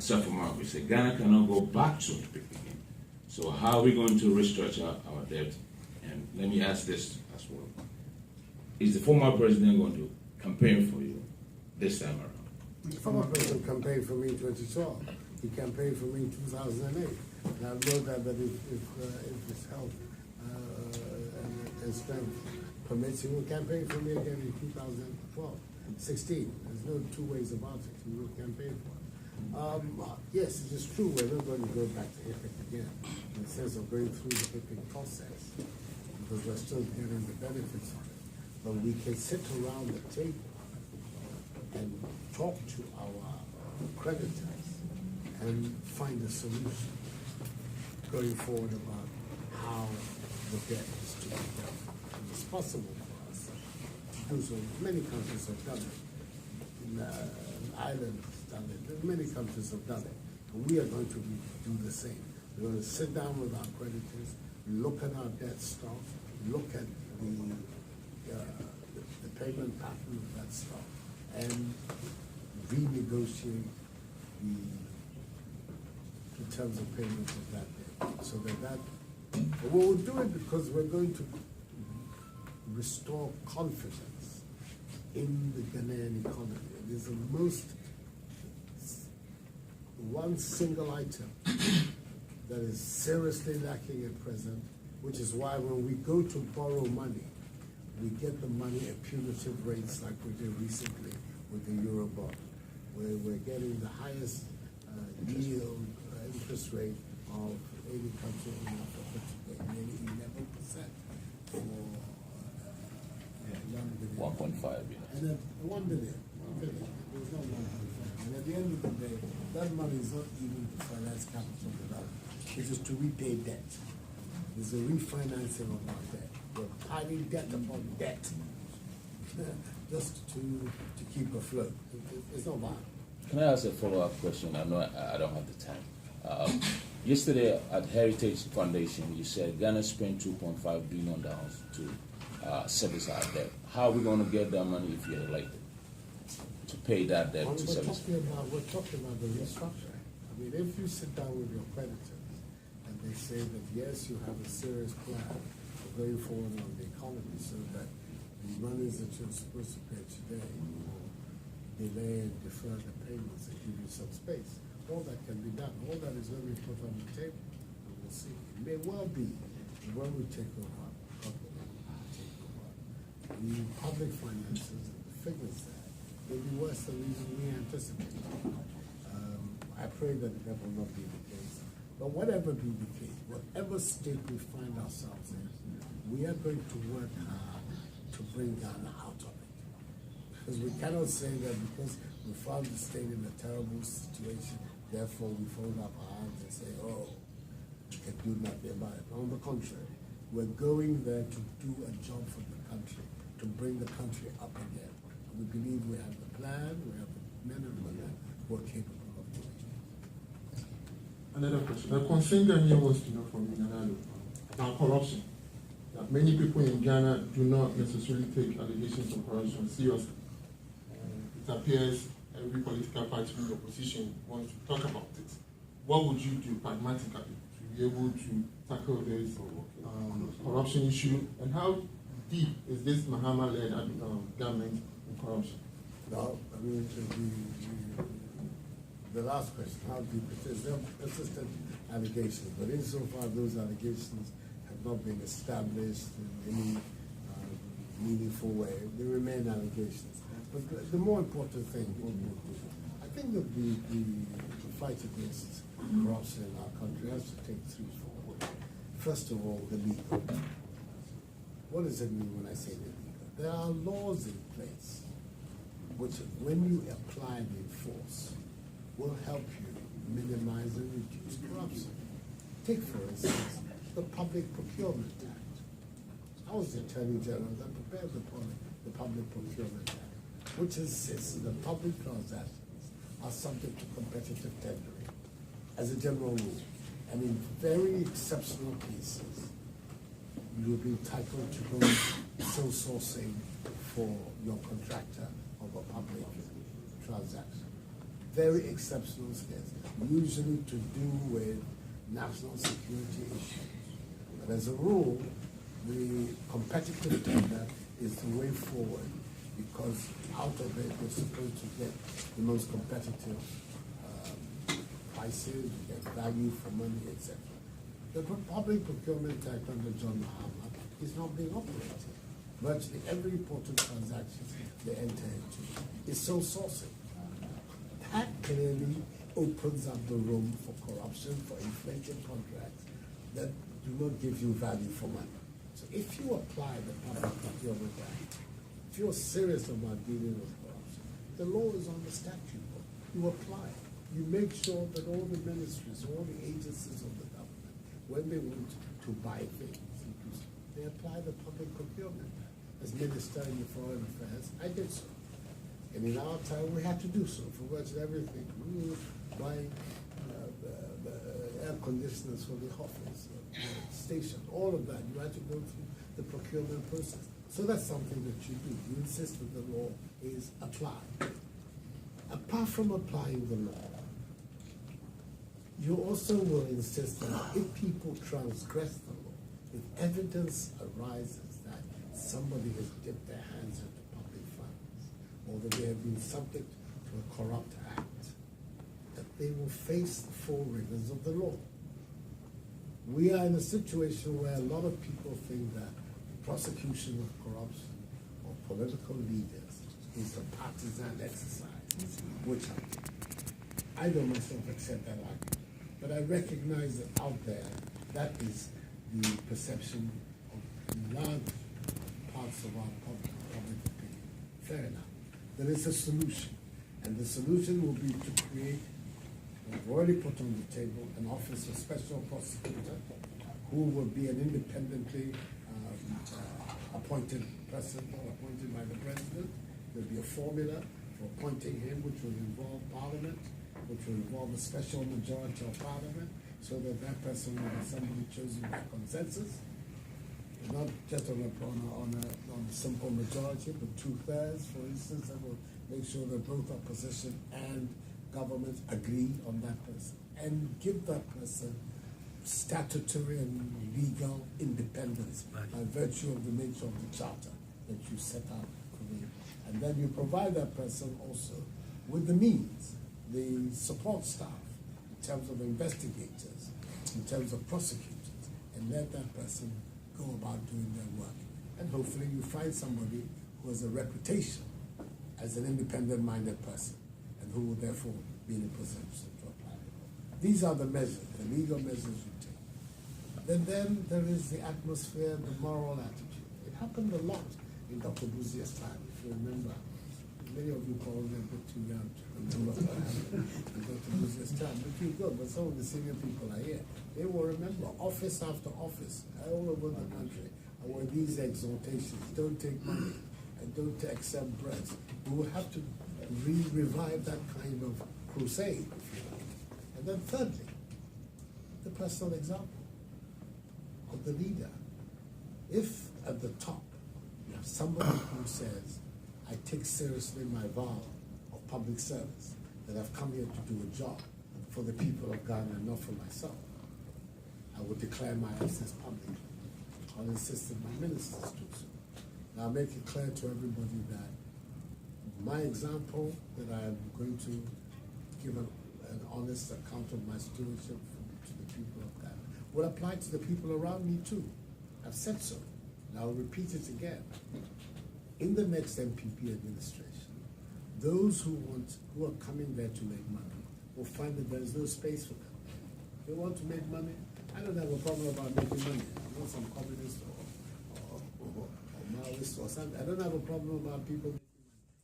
Suffolk Mark said Ghana cannot go back to HIPC again. So how are we going to restructure our debt? And let me ask this as well. Is the former president going to campaign for you this time around? The former president campaigned for me in 2012. He campaigned for me in 2008. And I know that if his health and strength permits, he will campaign for me again in 2012, 16. There's no two ways about it. He will campaign for it. Yes, it is true. We're not going to go back to HIPC again in the sense of going through the HIPC process because we're still getting the benefits of it. But we can sit around the table and talk to our creditors and find a solution going forward about how the debt is to be done. And it's possible for us to do so. Many countries have done it. Ireland has done it. Many countries have done it. And we are going to do the same. We're going to sit down with our creditors, look at our debt stock, look at the payment pattern of that stock, and renegotiate the terms of payment of that debt. So that we'll do it because we're going to restore confidence in the Ghanaian economy. It is the most one single item that is seriously lacking at present, which is why when we go to borrow money, we get the money at punitive rates like we did recently with the Eurobond, where we're getting the highest yield interest rate of any country in Africa today, nearly 11% for 1.5, and then 1 billion. There's no 1.5. And at the end of the day, that money is not even to finance capital development. It is to repay debt. It's a refinancing of our debt. We're piling debt upon debt just to keep afloat. It's not bad. Can I ask a follow-up question? I know I don't have the time. Yesterday at Heritage Foundation, you said Ghana spent $2.5 billion to service our debt. How are we going to get that money if you're elected to pay that debt to service? We're talking about the restructuring. I mean, if you sit down with your creditors and they say that yes, you have a serious plan for going forward on the economy so that the monies that you're supposed to pay today will delay and defer the payments and give you some space. All that can be done. All that is going to be put on the table. And we'll see. It may well be that when we take over, the public finances and the figures there may be worse than we anticipate. I pray that that will not be the case. But whatever be the case, whatever state we find ourselves in, we are going to work hard to bring Ghana out of it. Because we cannot say that because we found the state in a terrible situation, therefore we fold up our hands and say, oh, we can do nothing about it. On the contrary, we're going there to do a job for the country, to bring the country up again. And we believe we have the plan, we have the men and women who are capable of doing it. Another question. A concern Ghanaian wants to know from you, Nanalo, about corruption. That many people in Ghana do not necessarily take allegations of corruption seriously. It appears every political party in the opposition wants to talk about it. What would you do pragmatically to be able to tackle this corruption issue? And how deep is this Mahama-led government in corruption? No, I mean, the last question, how deep it is. There are persistent allegations, but insofar those allegations have not been established in any meaningful way, they remain allegations. But the more important thing, I think that the fight against corruption in our country has to take three forward. First of all, the legal. What does it mean when I say the legal? There are laws in place which, when you apply and enforce, will help you minimize and reduce corruption. Take, for instance, the Public Procurement Act. I was the Attorney General that prepared the Public Procurement Act, which insists that public transactions are subject to competitive tendering as a general rule. And in very exceptional cases, you will be entitled to go sole sourcing for your contractor of a public transaction. very exceptional skills, usually to do with national security issues. But as a rule, the competitive tender is the way forward because out of it we're supposed to get the most competitive prices, you get value for money, etc. The Public Procurement Act under John Mahama is not being operated. Virtually every important transaction they enter into is sole sourcing. That clearly opens up the room for corruption, for inflated contracts that do not give you value for money. So if you apply the Public Procurement Act, if you're serious about dealing with corruption, the law is on the statute book. You apply it. You make sure that all the ministries, all the agencies of the government, when they want to buy things, they apply the Public Procurement Act. As Minister in the Foreign Affairs, I did so. And in our time, we had to do so for virtually everything. We were buying air conditioners for the office, station, all of that. You had to go through the procurement process. So that's something that you do. You insist that the law is applied. Apart from applying the law, you also will insist that if people transgress the law, if evidence arises that somebody has dipped their hands into public funds, or that they have been subject to a corrupt act, that they will face the full rigors of the law. We are in a situation where a lot of people think that prosecution of corruption or political leaders is a partisan exercise, which I don't myself accept that argument. But I recognize that out there, that is the perception of large parts of our public opinion. Fair enough. There is a solution, and the solution will be to create, we've already put on the table, an office of special prosecutor who will be an independently appointed person or appointed by the president. There'll be a formula for appointing him, which will involve Parliament, which will involve a special majority of Parliament, so that that person will be somebody chosen by consensus, not just on a simple majority, but 2/3, for instance, that will make sure that both opposition and government agree on that person, and give that person statutory and legal independence by virtue of the nature of the charter that you set out for them. And then you provide that person also with the means, the support staff, in terms of investigators, in terms of prosecutors, and let that person go about doing their work. And hopefully you find somebody who has a reputation as an independent-minded person, and who will therefore be in a position to apply it. These are the measures, the legal measures you take. Then there is the atmosphere, the moral attitude. It happened a lot in Dr. Buzia's time, if you remember. Many of you probably a bit too young to remember what happened in Dr. Buzia's time, but you go, but some of the senior people are here. They will remember office after office, all over the country, where these exhortations, don't take money and don't accept breads. We will have to revive that kind of crusade, if you like. And then thirdly, the personal example of the leader. If at the top you have somebody who says, I take seriously my vow of public service, that I've come here to do a job for the people of Ghana and not for myself, I will declare my absence publicly. I'll insist that my ministers do so. And I'll make it clear to everybody that my example, that I am going to give an honest account of my stewardship to the people of Ghana, will apply to the people around me too. I've said so, and I'll repeat it again. In the next NPP administration, those who are coming there to make money will find that there is no space for them. They want to make money. I don't have a problem about making money. I'm not some communist or Maoist or something. I don't have a problem about people